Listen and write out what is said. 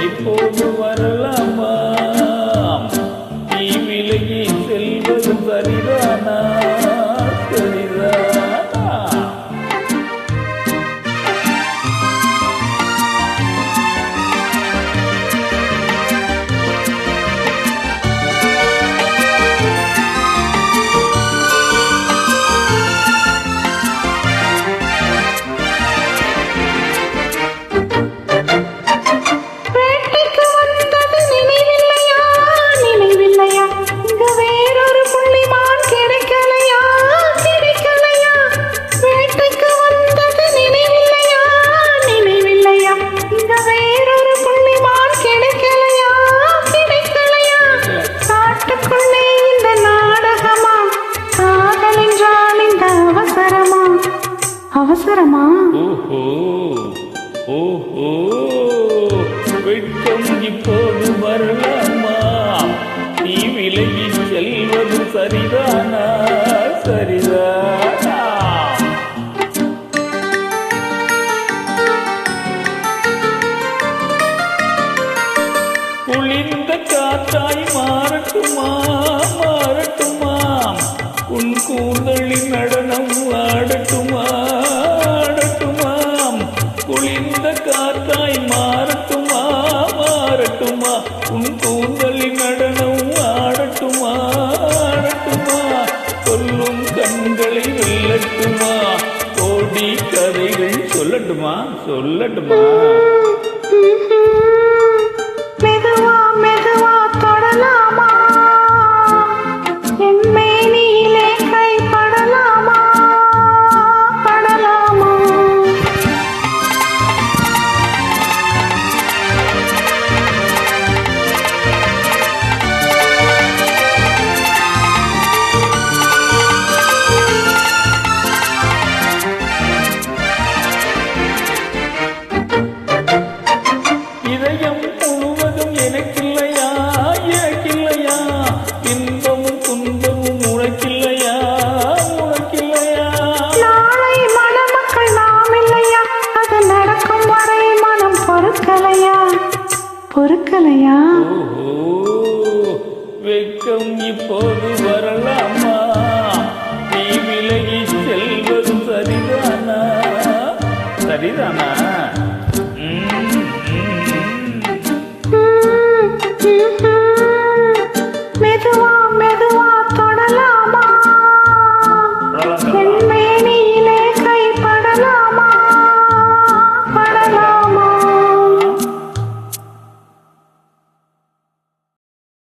இப்போது வரலாமா? நீ விலகி செல்வது சரிதானா? சரிதானா? அவசரமா? ஓஹோ ஓஹோ, வெட்கம் இப்போது வரலாமா? நீ விலகி செல்வது சரிதானா? சரிதானா? குளிர்ந்த காற்றாய் மாறட்டுமா? மாறட்டுமா? உன் கூந்தலின் நடனம் ஆடட்டுமா? ஆடட்டுமாம். குளிர்ந்த காற்றாய் மாறட்டுமா? மாறட்டுமா? உன் கூந்தலின் நடனம் ஆடட்டுமா? ஆடட்டுமா? சொல்லும் கண்களை வெல்லட்டுமா? கோடி கதைகள் சொல்லட்டுமா? சொல்லட்டுமா? மெதுவா மெதுவா தொடலாமா? என் மேனியிலே கை படலாமா? படலாமா? இதயம் முழுவதும் எனக்கில்லையா? எனக்கில்லையா? இன்பமும் துன்பமும் உனக்கில்லையா? உனக்கில்லையா? நாளை மணமக்கள் நாம் இல்லையா? அது நடக்கும் வரை மனம் பொறுக்கலையா? பொறுக்கலையா? ஓஹோ, வெட்கம் இப்போது